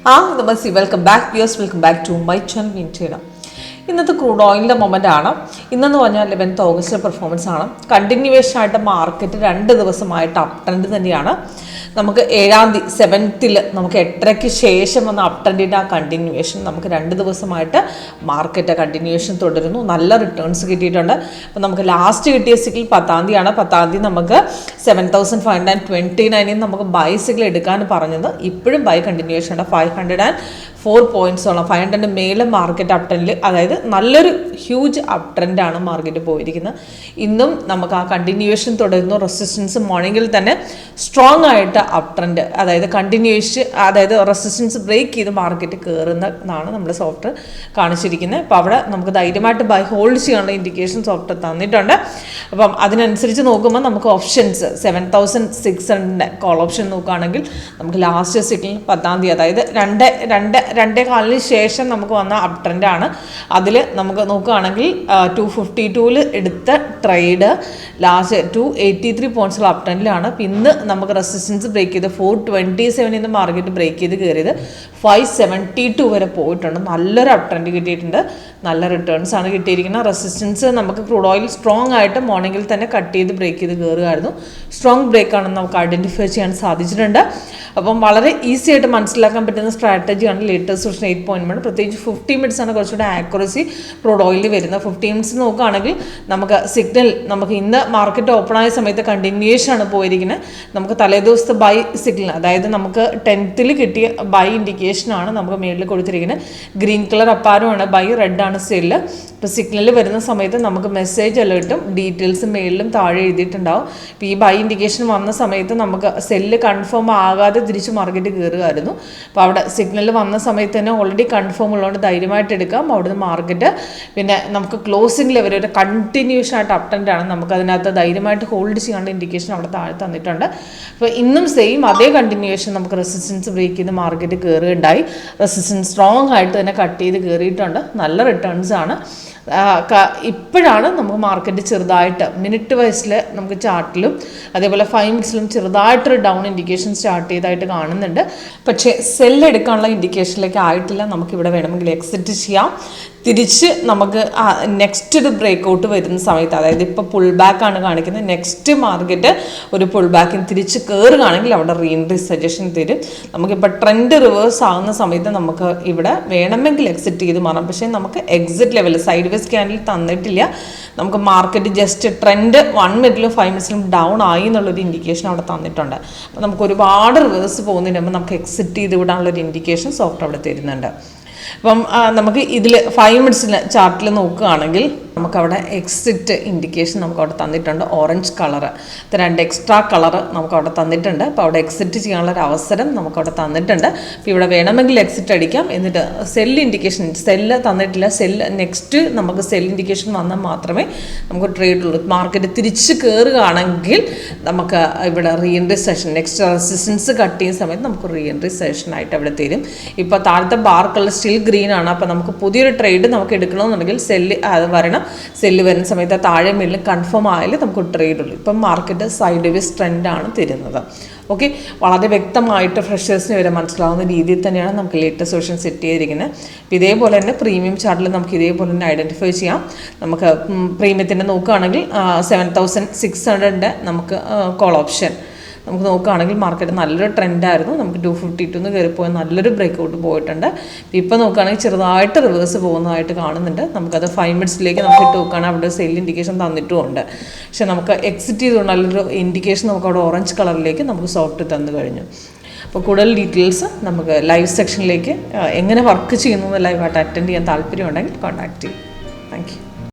Namaste, welcome back to my channel വിൻചേന. ഇന്നത്തെ crude ഓയിലിൻ്റെ മൊമെൻ്റ് ആണ്. ഇന്നെന്ന് പറഞ്ഞാൽ 11th ഓഗസ്റ്റ് പെർഫോമൻസ് ആണ്. കണ്ടിന്യൂവേഷൻ ആയിട്ട് മാർക്കറ്റ് 2 ദിവസമായിട്ട് അപ് ട്രെൻഡ് തന്നെയാണ്. നമുക്ക് 7th നമുക്ക് 8:30 ശേഷം വന്ന അപ് ട്രെൻഡിൻ്റെ ആ കണ്ടിന്യൂവേഷൻ നമുക്ക് 2 ദിവസമായിട്ട് മാർക്കറ്റ് കണ്ടിന്യൂവേഷൻ തുടരുന്നു. നല്ല റിട്ടേൺസ് കിട്ടിയിട്ടുണ്ട്. അപ്പോൾ നമുക്ക് ലാസ്റ്റ് കിട്ടിയ സിഗ്നൽ 10th ആണ്. 10th നമുക്ക് 7,529 നമുക്ക് ബൈ സിഗ്നൽ എടുക്കാൻ പറഞ്ഞത്. ഇപ്പോഴും ബൈ കണ്ടിന്യൂവേഷൻ ഉണ്ട്. 504 പോയിന്റ്സോളം 500 മേലെ മാർക്കറ്റ് അപ് ട്രെൻഡിൽ, അതായത് നല്ലൊരു ഹ്യൂജ് അപ് ട്രെൻഡാണ് മാർക്കറ്റ് പോയിരിക്കുന്നത്. ഇന്നും നമുക്ക് ആ കണ്ടിന്യൂവേഷൻ തുടരുന്നു. റെസിസ്റ്റൻസ് മോർണിംഗിൽ തന്നെ സ്ട്രോങ് ആയിട്ട് അപ് ട്രെൻഡ്, അതായത് കണ്ടിന്യൂവേഷൻ, അതായത് റെസിസ്റ്റൻസ് ബ്രേക്ക് ചെയ്ത് മാർക്കറ്റ് കയറുന്നതാണ് നമ്മുടെ സോഫ്റ്റ്വെയർ കാണിച്ചിരിക്കുന്നത്. അപ്പോൾ അവിടെ നമുക്ക് ധൈര്യമായിട്ട് ബൈ ഹോൾഡ് ചെയ്യാനുള്ള ഇൻഡിക്കേഷൻ സോഫ്റ്റ്വെയർ തന്നിട്ടുണ്ട്. അപ്പം അതിനനുസരിച്ച് നോക്കുമ്പോൾ നമുക്ക് ഓപ്ഷൻസ് 7,600 കോൾ ഓപ്ഷൻ നോക്കുകയാണെങ്കിൽ നമുക്ക് ലാസ്റ്റ് സിഗ്നൽ 10th, അതായത് 2.25 ശേഷം നമുക്ക് വന്ന അപ് ട്രെൻഡാണ്. അതിൽ നമുക്ക് നോക്കുകയാണെങ്കിൽ 252 എടുത്ത ട്രേഡ് ലാസ്റ്റ് 283 പോയിന്റ്സുള്ള അപ് ട്രെൻഡിലാണ്. ഇന്ന് നമുക്ക് റെസിസ്റ്റൻസ് ബ്രേക്ക് ചെയ്ത് 427 മാർക്കറ്റ് ബ്രേക്ക് ചെയ്ത് കയറിയത് 572 വരെ പോയിട്ടുണ്ട്. നല്ലൊരു അപ് ട്രെൻഡ് കിട്ടിയിട്ടുണ്ട്. നല്ല റിട്ടേൺസ് ആണ് കിട്ടിയിരിക്കുന്നത്. റെസിസ്റ്റൻസ് നമുക്ക് ക്രൂഡ് ഓയിൽ സ്ട്രോങ് ആയിട്ട് മോർണിംഗിൽ തന്നെ കട്ട് ചെയ്ത് ബ്രേക്ക് ചെയ്ത് കയറുകയായിരുന്നു. സ്ട്രോങ് ബ്രേക്ക് ആണെന്ന് നമുക്ക് ഐഡൻറ്റിഫൈ ചെയ്യാൻ സാധിച്ചിട്ടുണ്ട്. അപ്പം വളരെ ഈസി ആയിട്ട് മനസ്സിലാക്കാൻ പറ്റുന്ന സ്ട്രാറ്റജിയാണ് ലേറ്റസ്റ്റ് സൊല്യൂഷൻ 8.1. പ്രത്യേകിച്ച് 50 മിനിറ്റ്സ് ആണ് കുറച്ചുകൂടെ ആക്യുറസി ക്രൂഡ് ഓയിലിൽ വരുന്നത്. 50 മിനിറ്റ്സ് നോക്കുകയാണെങ്കിൽ നമുക്ക് സിഗ്നൽ, നമുക്ക് ഇന്ന് മാർക്കറ്റ് ഓപ്പൺ ആയ സമയത്ത് കണ്ടിന്യൂവേഷൻ ആണ് പോയിരിക്കുന്നത്. നമുക്ക് തലേദിവസത്തെ ബൈ സിഗ്നൽ, അതായത് നമുക്ക് 10th കിട്ടിയ ബൈ ഇൻഡിക്കേഷനാണ് നമുക്ക് മേളിൽ കൊടുത്തിരിക്കുന്നത്. ഗ്രീൻ കളർ അപ്പാരമാണ് ബൈ, റെഡ് ആണ് സെല്ല്. ഇപ്പോൾ സിഗ്നൽ വരുന്ന സമയത്ത് നമുക്ക് മെസ്സേജ് അലേർട്ടും ഡീറ്റെയിൽസും മേളിലും താഴെ എഴുതിയിട്ടുണ്ടാവും. ഇപ്പോൾ ഈ ബൈ ഇൻഡിക്കേഷൻ വന്ന സമയത്ത് നമുക്ക് സെല്ല് കൺഫേം ആകാതെ തിരിച്ച് മാർക്കറ്റ് കയറുമായിരുന്നു. അപ്പോൾ അവിടെ സിഗ്നൽ വന്ന സമയത്ത് തന്നെ ഓൾറെഡി കൺഫേം ഉള്ളതുകൊണ്ട് ധൈര്യമായിട്ട് എടുക്കാം. അവിടുന്ന് മാർക്കറ്റ് പിന്നെ നമുക്ക് ക്ലോസിംഗ് ലെവൽ ഒരു കണ്ടിന്യൂഷൻ ആയിട്ട് അപ് ട്രെൻഡാണ്. നമുക്ക് അതിനകത്ത് ധൈര്യമായിട്ട് ഹോൾഡ് ചെയ്യാനുള്ള ഇൻഡിക്കേഷൻ അവിടെ താഴെ തന്നിട്ടുണ്ട്. അപ്പോൾ ഇന്നും സെയിം അതേ കണ്ടിന്യൂവേഷൻ നമുക്ക് റെസിസ്റ്റൻസ് ബ്രേക്ക് ചെയ്ത് മാർക്കറ്റ് കയറുകയുണ്ടായി. റെസിസ്റ്റൻസ് സ്ട്രോങ് ആയിട്ട് തന്നെ കട്ട് ചെയ്ത് കയറിയിട്ടുണ്ട്. നല്ല റിട്ടേൺസ് ആണ്. ഇപ്പോഴാണ് നമുക്ക് മാർക്കറ്റ് ചെറുതായിട്ട് മിനിറ്റ് വൈസിൽ നമുക്ക് ചാർട്ടിലും അതേപോലെ 5 മിനിറ്റ്സിലും ചെറുതായിട്ടൊരു ഡൗൺ ഇൻഡിക്കേഷൻ സ്റ്റാർട്ട് ചെയ്തതായിട്ട് കാണുന്നുണ്ട്. പക്ഷേ സെല്ല് എടുക്കാനുള്ള ഇൻഡിക്കേഷനിലേക്ക് ആയിട്ടില്ല. നമുക്കിവിടെ വേണമെങ്കിൽ എക്സിറ്റ് ചെയ്യാം. തിരിച്ച് നമുക്ക് നെക്സ്റ്റ് ഒരു ബ്രേക്ക് ഔട്ട് വരുന്ന സമയത്ത്, അതായത് ഇപ്പോൾ പുൾ ബാക്ക് ആണ് കാണിക്കുന്നത്, നെക്സ്റ്റ് മാർക്കറ്റ് ഒരു പുൾ ബാക്കിന് തിരിച്ച് കയറുകയാണെങ്കിൽ അവിടെ റീഎൻട്രി സജഷൻ തരും. നമുക്കിപ്പോൾ ട്രെൻഡ് റിവേഴ്സ് ആകുന്ന സമയത്ത് നമുക്ക് ഇവിടെ വേണമെങ്കിൽ എക്സിറ്റ് ചെയ്ത് മാറാം. പക്ഷേ നമുക്ക് exit level side vase candle തന്നിട്ടില്ല. നമുക്ക് മാർക്കറ്റ് ജസ്റ്റ് ട്രെൻഡ് 1 മിനിറ്റിലും 5 മിനിറ്റ്സിലും ഡൗൺ ആയി എന്നുള്ളൊരു ഇൻഡിക്കേഷൻ അവിടെ തന്നിട്ടുണ്ട്. അപ്പോൾ നമുക്ക് ഒരുപാട് റിവേഴ്സ് പോകുന്നതിന് മുമ്പ് നമുക്ക് എക്സിറ്റ് ചെയ്ത് വിടാനുള്ളൊരു ഇൻഡിക്കേഷൻ സോഫ്റ്റ് അവിടെ തരുന്നുണ്ട്. അപ്പം നമുക്ക് ഇതിൽ 5 മിനിറ്റ്സിന് ചാർട്ടിൽ നോക്കുകയാണെങ്കിൽ നമുക്കവിടെ എക്സിറ്റ് ഇൻഡിക്കേഷൻ നമുക്കവിടെ തന്നിട്ടുണ്ട്. ഓറഞ്ച് കളറ്, 2 എക്സ്ട്രാ കളറ് നമുക്കവിടെ തന്നിട്ടുണ്ട്. അപ്പോൾ അവിടെ എക്സിറ്റ് ചെയ്യാനുള്ളൊരു അവസരം നമുക്കവിടെ തന്നിട്ടുണ്ട്. അപ്പോൾ ഇവിടെ വേണമെങ്കിൽ എക്സിറ്റ് അടിക്കാം. എന്നിട്ട് സെല്ല് ഇൻഡിക്കേഷൻ, സെല്ല് തന്നിട്ടില്ല. സെല്ല് നെക്സ്റ്റ് നമുക്ക് സെൽ ഇൻഡിക്കേഷൻ വന്നാൽ മാത്രമേ നമുക്ക് ട്രേഡ് ഉള്ളൂ. മാർക്കറ്റ് തിരിച്ച് കയറുകയാണെങ്കിൽ നമുക്ക് ഇവിടെ reentry session, next resistance cut ചെയ്യുന്ന സമയത്ത് നമുക്ക് റീഎൻട്രി സെഷനായിട്ട് അവിടെ തരും. ഇപ്പോൾ താഴത്തെ ബാർ കളർ സ്റ്റിൽ ഗ്രീൻ ആണ്. അപ്പോൾ നമുക്ക് പുതിയൊരു ട്രേഡ് നമുക്ക് എടുക്കണമെന്നുണ്ടെങ്കിൽ സെല്ല് അത് വരണം. സെല്ല് വരുന്ന സമയത്ത് താഴെ മേളിൽ കൺഫേം ആയാലും നമുക്ക് ട്രേഡ് ഉള്ളൂ. ഇപ്പം മാർക്കറ്റ് സൈഡ് വേസ് ട്രെൻഡാണ് തരുന്നത്. ഓക്കെ, വളരെ വ്യക്തമായിട്ട് ഫ്രഷേഴ്സിന് വരെ മനസ്സിലാവുന്ന രീതിയിൽ തന്നെയാണ് നമുക്ക് ലേറ്റസ്റ്റ് സൊല്യൂഷൻ സെറ്റ് ചെയ്തിരിക്കുന്നത്. അപ്പോൾ ഇതേപോലെ തന്നെ പ്രീമിയം ചാർട്ടിൽ നമുക്ക് ഇതേപോലെ തന്നെ ഐഡൻറ്റിഫൈ ചെയ്യാം. നമുക്ക് പ്രീമിയത്തിൻ്റെ നോക്കുകയാണെങ്കിൽ 7,600 നമുക്ക് കോൾ ഓപ്ഷൻ നമുക്ക് നോക്കുകയാണെങ്കിൽ മാർക്കറ്റ് നല്ലൊരു ട്രെൻഡായിരുന്നു. നമുക്ക് 252 കയറിപ്പോയ നല്ലൊരു ബ്രേക്ക് ഔട്ട് പോയിട്ടുണ്ട്. ഇപ്പോൾ നോക്കുകയാണെങ്കിൽ ചെറുതായിട്ട് റിവേഴ്സ് പോകുന്നതായിട്ട് കാണുന്നുണ്ട്. നമുക്കത് 5 മിനിറ്റ്സിലേക്ക് നമുക്ക് ഇട്ട് നോക്കുകയാണെങ്കിൽ അവിടെ സെയിൽ ഇൻഡിക്കേഷൻ തന്നിട്ടുമുണ്ട്. പക്ഷേ നമുക്ക് എക്സിറ്റ് ചെയ്തുകൊണ്ട് നല്ലൊരു ഇൻഡിക്കേഷൻ നമുക്ക് അവിടെ ഓറഞ്ച് കളറിലേക്ക് നമുക്ക് സോഫ്റ്റ് തന്നു കഴിഞ്ഞു. അപ്പോൾ കൂടുതൽ ഡീറ്റെയിൽസ് നമുക്ക് ലൈവ് സെക്ഷനിലേക്ക് എങ്ങനെ വർക്ക് ചെയ്യുന്നു എന്ന് ലൈവായിട്ട് അറ്റൻഡ് ചെയ്യാൻ താല്പര്യമുണ്ടെങ്കിൽ കോൺടാക്റ്റ് ചെയ്യും. Thank you.